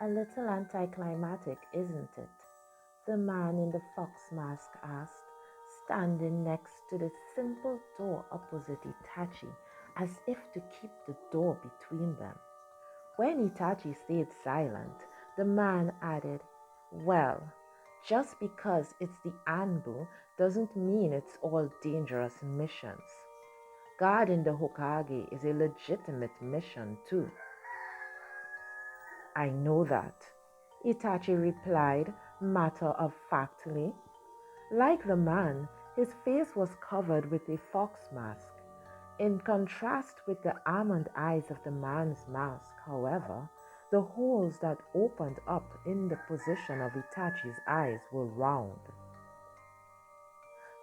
A little anticlimactic, isn't it? The man in the fox mask asked, standing next to the simple door opposite Itachi, as if to keep the door between them. When Itachi stayed silent, the man added, well, just because it's the Anbu doesn't mean it's all dangerous missions. Guarding the Hokage is a legitimate mission too. I know that, Itachi replied matter of factly. Like the man, his face was covered with a fox mask. In contrast with the almond eyes of the man's mask, however, the holes that opened up in the position of Itachi's eyes were round.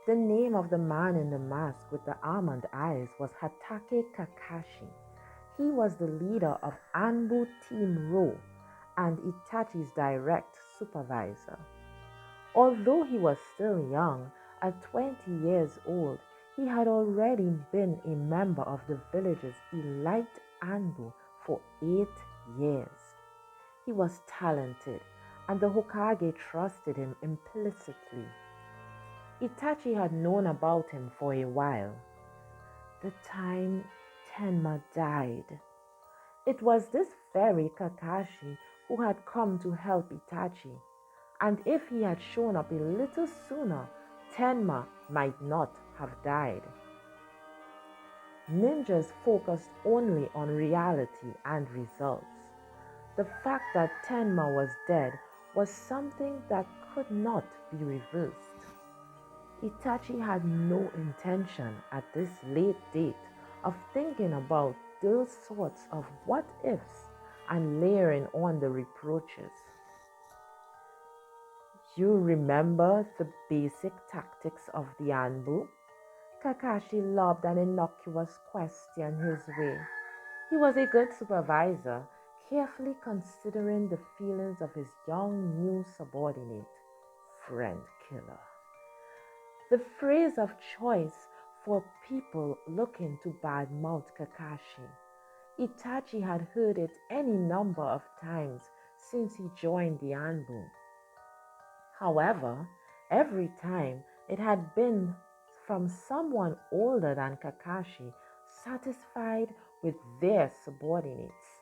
The name of the man in the mask with the almond eyes was Hatake Kakashi. He was the leader of Anbu Team Ro and Itachi's direct supervisor. Although he was still young, at 20 years old, he had already been a member of the village's elite Anbu for 8 years. He was talented, and the Hokage trusted him implicitly. Itachi had known about him for a while. The time Tenma died. It was this very Kakashi who had come to help Itachi, and if he had shown up a little sooner, Tenma might not have died. Ninjas focused only on reality and results. The fact that Tenma was dead was something that could not be reversed. Itachi had no intention at this late date of thinking about those sorts of what ifs and layering on the reproaches. You remember the basic tactics of the Anbu? Kakashi lobbed an innocuous question his way. He was a good supervisor, carefully considering the feelings of his young new subordinate, friend killer. The phrase of choice for people looking to badmouth Kakashi. Itachi had heard it any number of times since he joined the Anbu. However, every time it had been from someone older than Kakashi, satisfied with their subordinates.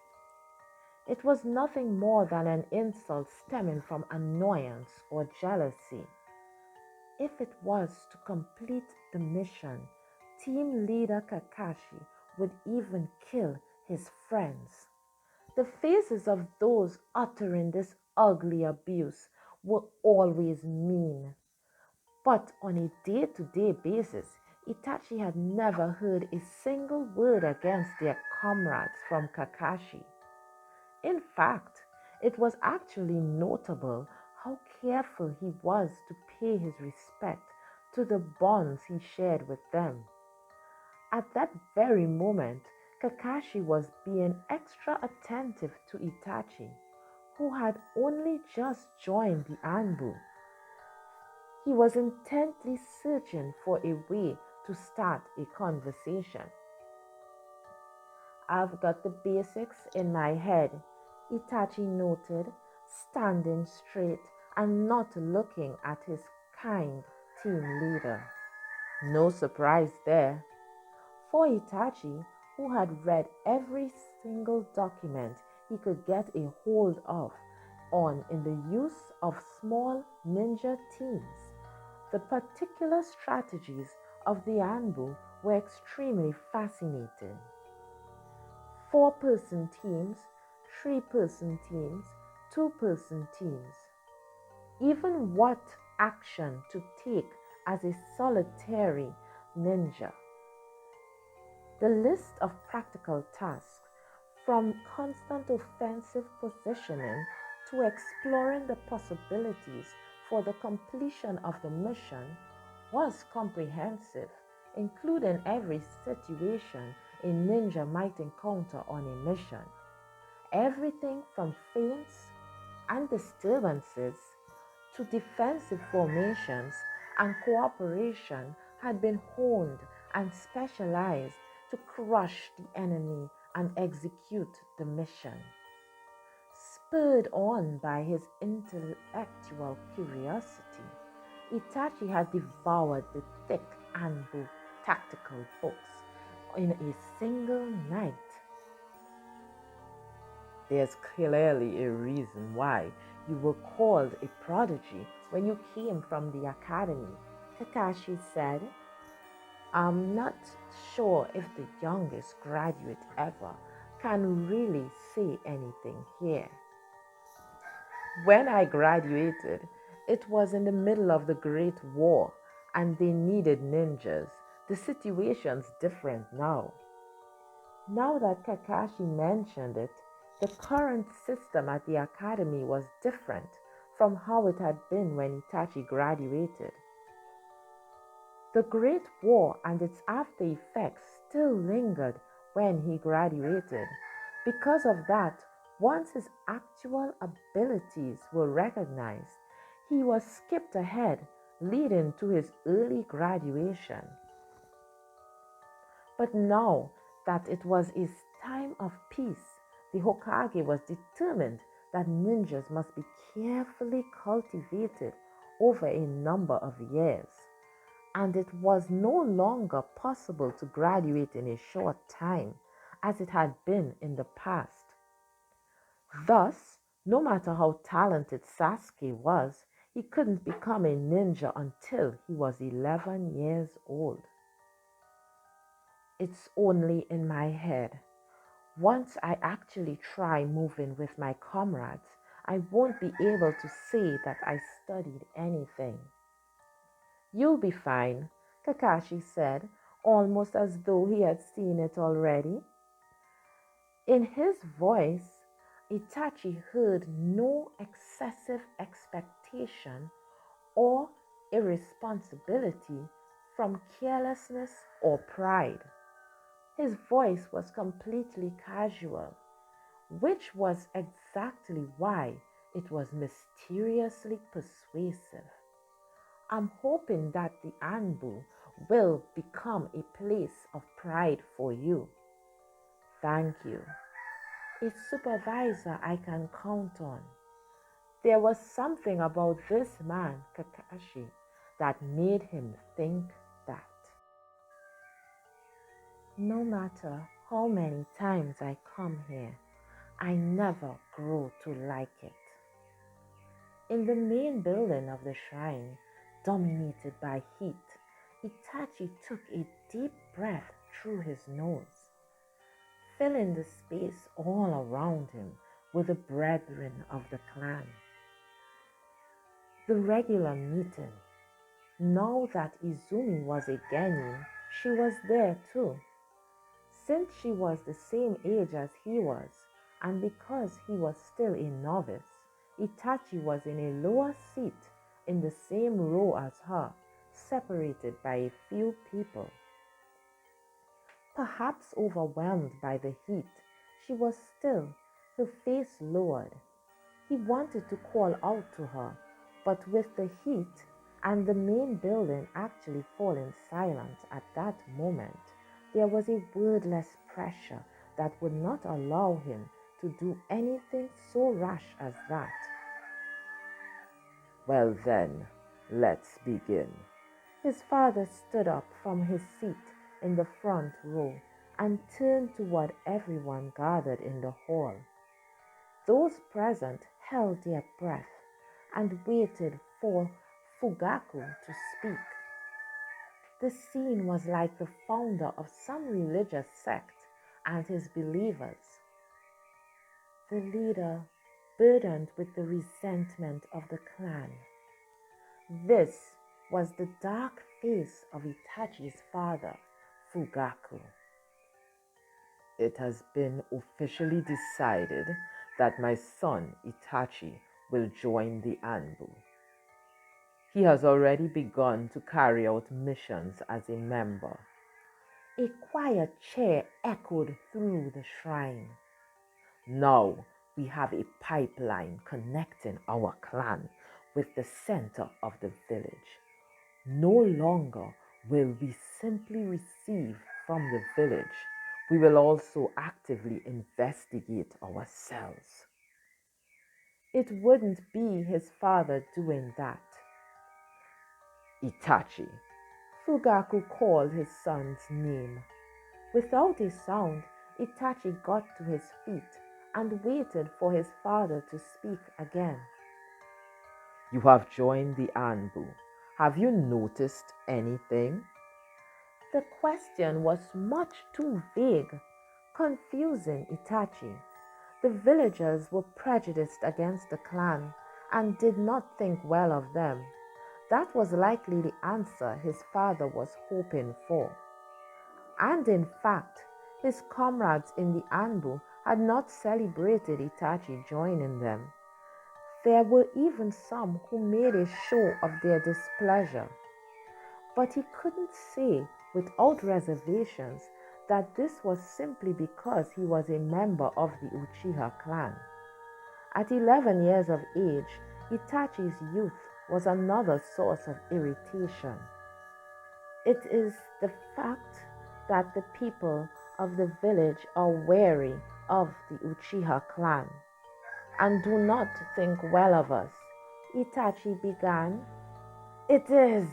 It was nothing more than an insult stemming from annoyance or jealousy. If it was to complete the mission, team leader Kakashi would even kill his friends. The faces of those uttering this ugly abuse were always mean. But on a day to day basis, Itachi had never heard a single word against their comrades from Kakashi. In fact, it was actually notable how careful he was to pay his respect to the bonds he shared with them. At that very moment, Kakashi was being extra attentive to Itachi, who had only just joined the Anbu. He was intently searching for a way to start a conversation. I've got the basics in my head, Itachi noted, standing straight and not looking at his kind team leader. No surprise there. For Itachi, who had read every single document he could get a hold of on in the use of small ninja teams, the particular strategies of the Anbu were extremely fascinating. Four-person teams, three-person teams, two-person teams. Even what action to take as a solitary ninja. The list of practical tasks, from constant offensive positioning to exploring the possibilities for the completion of the mission, was comprehensive, including every situation a ninja might encounter on a mission. Everything from feints and disturbances to defensive formations and cooperation had been honed and specialized to crush the enemy and execute the mission. Spurred on by his intellectual curiosity, Itachi had devoured the thick Anbu tactical books in a single night. There's clearly a reason why you were called a prodigy when you came from the academy, Takashi said. I'm not sure if the youngest graduate ever can really say anything here. When I graduated, it was in the middle of the Great War and they needed ninjas. The situation's different now. Now that Kakashi mentioned it, the current system at the academy was different from how it had been when Itachi graduated. The Great War and its after effects still lingered when he graduated. Because of that, once his actual abilities were recognized, he was skipped ahead, leading to his early graduation. But now that it was his time of peace, the Hokage was determined that ninjas must be carefully cultivated over a number of years, and it was no longer possible to graduate in a short time as it had been in the past. Thus, no matter how talented Sasuke was, he couldn't become a ninja until he was 11 years old. It's only in my head. Once I actually try moving with my comrades, I won't be able to say that I studied anything. You'll be fine, Kakashi said, almost as though he had seen it already. In his voice, Itachi heard no excessive expectation or irresponsibility from carelessness or pride. His voice was completely casual, which was exactly why it was mysteriously persuasive. I'm hoping that the Anbu will become a place of pride for you. Thank you. A supervisor I can count on. There was something about this man, Kakashi, that made him think that. No matter how many times I come here, I never grow to like it. In the main building of the shrine, dominated by heat, Itachi took a deep breath through his nose, filling the space all around him with the brethren of the clan. The regular meeting. Now that Izumi was a genin, she was there too. Since she was the same age as he was, and because he was still a novice, Itachi was in a lower seat in the same row as her, separated by a few people. Perhaps overwhelmed by the heat, she was still, her face lowered. He wanted to call out to her, but with the heat and the main building actually falling silent at that moment, there was a wordless pressure that would not allow him to do anything so rash as that. Well then, let's begin. His father stood up from his seat in the front row and turned toward everyone gathered in the hall. Those present held their breath and waited for Fugaku to speak. The scene was like the founder of some religious sect and his believers. The leader burdened with the resentment of the clan. This was the dark face of Itachi's father, Fugaku. It has been officially decided that my son Itachi will join the Anbu. He has already begun to carry out missions as a member. A quiet cheer echoed through the shrine. Now we have a pipeline connecting our clan with the center of the village. No longer will we simply receive from the village. We will also actively investigate ourselves. It wouldn't be his father doing that. Itachi. Fugaku called his son's name. Without a sound, Itachi got to his feet and waited for his father to speak again. You have joined the Anbu. Have you noticed anything? The question was much too vague, confusing Itachi. The villagers were prejudiced against the clan and did not think well of them. That was likely the answer his father was hoping for. And in fact, his comrades in the Anbu had not celebrated Itachi joining them. There were even some who made a show of their displeasure. But he couldn't say without reservations that this was simply because he was a member of the Uchiha clan. At 11 years of age, Itachi's youth was another source of irritation. It is the fact that the people of the village are wary of the Uchiha clan and do not think well of us, Itachi began. It is.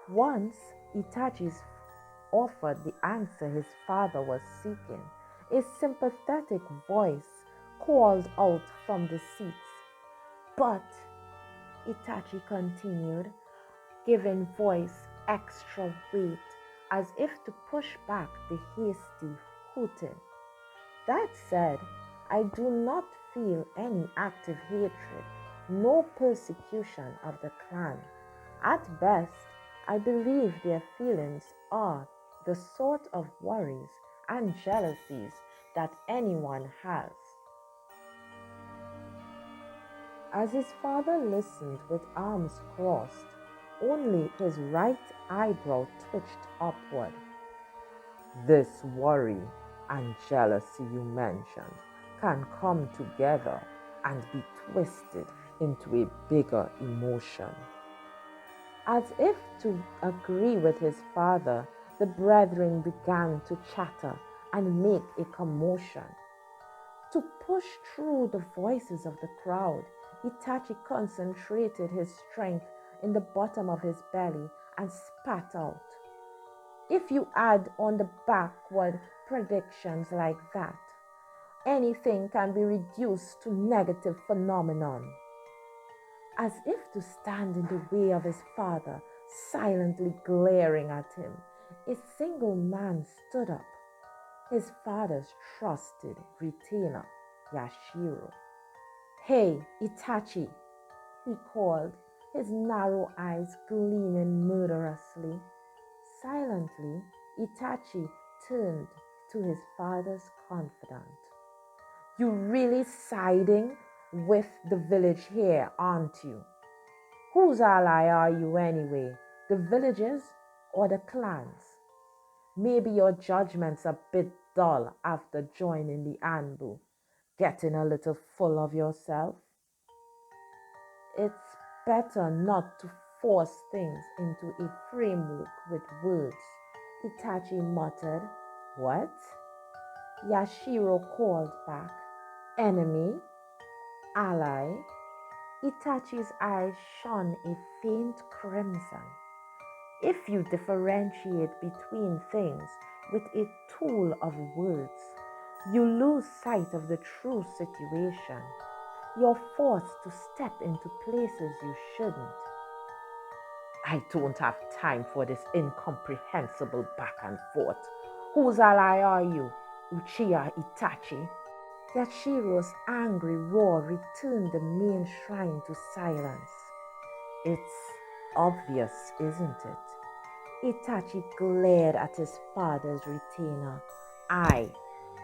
Once Itachi's offered the answer his father was seeking, a sympathetic voice called out from the seats. But, Itachi continued, giving voice extra weight as if to push back the hasty hooting. That said, I do not feel any active hatred, no persecution of the clan. At best, I believe their feelings are the sort of worries and jealousies that anyone has. As his father listened with arms crossed, only his right eyebrow twitched upward. This worry and jealousy you mentioned can come together and be twisted into a bigger emotion. As if to agree with his father, the brethren began to chatter and make a commotion. To push through the voices of the crowd, Itachi concentrated his strength in the bottom of his belly and spat out. If you add on the backward predictions like that, anything can be reduced to negative phenomenon. As if to stand in the way of his father, silently glaring at him, a single man stood up, his father's trusted retainer, Yashiro. Hey, Itachi, he called, his narrow eyes gleaming murderously. Silently, Itachi turned to his father's confidant. You really siding with the village here, aren't you? Whose ally are you anyway, the villagers or the clans? Maybe your judgment's a bit dull after joining the Anbu, getting a little full of yourself. It's better not to force things into a framework with words, Itachi muttered. What? Yashiro called back. Enemy? Ally? Itachi's eyes shone a faint crimson. If you differentiate between things with a tool of words, you lose sight of the true situation. You're forced to step into places you shouldn't. I don't have time for this incomprehensible back and forth. Whose ally are you, Uchiha Itachi? Yashiro's angry roar returned the main shrine to silence. It's obvious, isn't it? Itachi glared at his father's retainer. I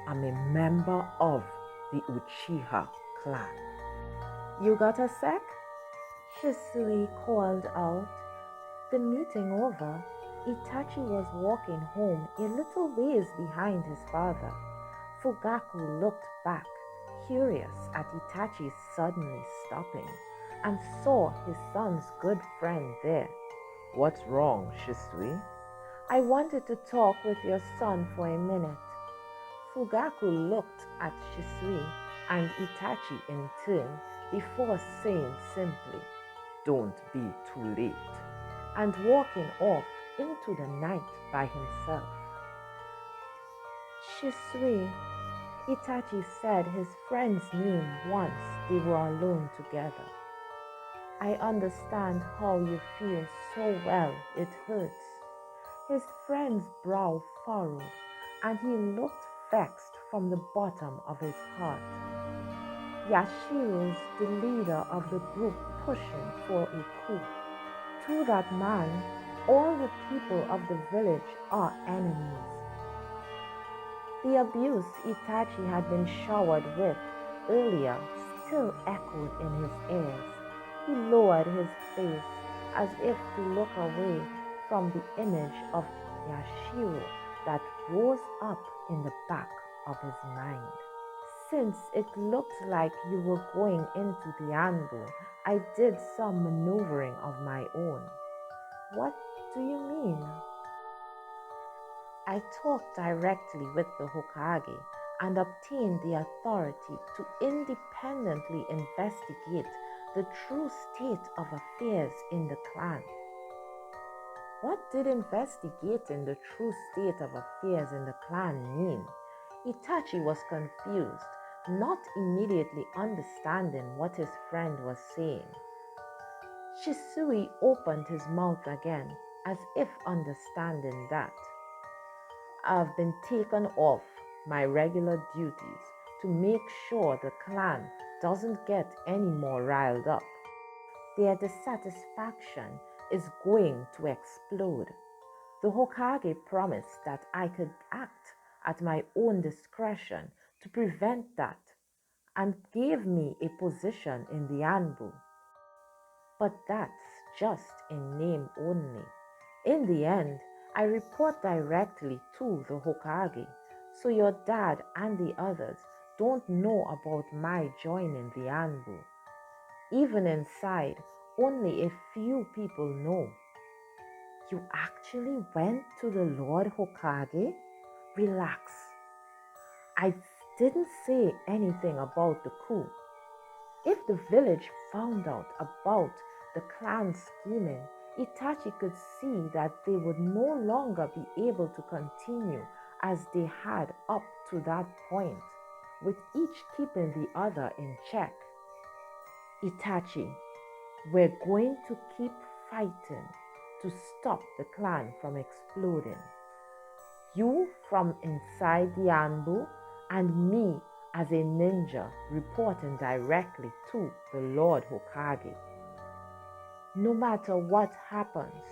am a member of the Uchiha clan. You got a sec? Shisui called out. The meeting over, Itachi was walking home a little ways behind his father. Fugaku looked back, curious at Itachi suddenly stopping, and saw his son's good friend there. What's wrong, Shisui? I wanted to talk with your son for a minute. Fugaku looked at Shisui and Itachi in turn, before saying simply, "Don't be too late," and walking off into the night by himself. Shisui, Itachi said his friend's name once they were alone together. I understand how you feel so well, it hurts. His friend's brow furrowed, and he looked vexed from the bottom of his heart. Yashiro's the leader of the group pushing for a coup. To that man, all the people of the village are enemies. The abuse Itachi had been showered with earlier still echoed in his ears. He lowered his face as if to look away from the image of Yashiro that rose up in the back of his mind. Since it looked like you were going into the anvil, I did some maneuvering of my own. What do you mean? I talked directly with the Hokage and obtained the authority to independently investigate the true state of affairs in the clan. What did investigating the true state of affairs in the clan mean? Itachi was confused, not immediately understanding what his friend was saying. Shisui opened his mouth again, as if understanding that. I've been taken off my regular duties to make sure the clan doesn't get any more riled up. Their dissatisfaction is going to explode. The Hokage promised that I could act at my own discretion to prevent that and gave me a position in the Anbu. But that's just in name only. In the end, I report directly to the Hokage, so your dad and the others don't know about my joining the Anbu. Even inside, only a few people know. You actually went to the Lord Hokage? Relax. I didn't say anything about the coup. If the village found out about the clan's scheming, Itachi could see that they would no longer be able to continue as they had up to that point, with each keeping the other in check. Itachi, we're going to keep fighting to stop the clan from exploding. You from inside the Anbu and me as a ninja reporting directly to the Lord Hokage. No matter what happens,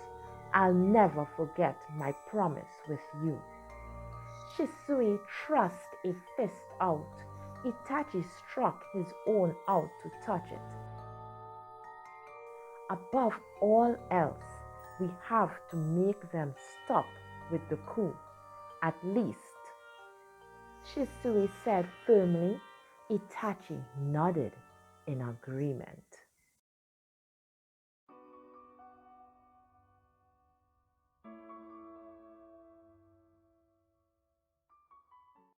I'll never forget my promise with you. Shisui thrust a fist out. Itachi struck his own out to touch it. Above all else, we have to make them stop with the coup, at least. Shisui said firmly. Itachi nodded in agreement.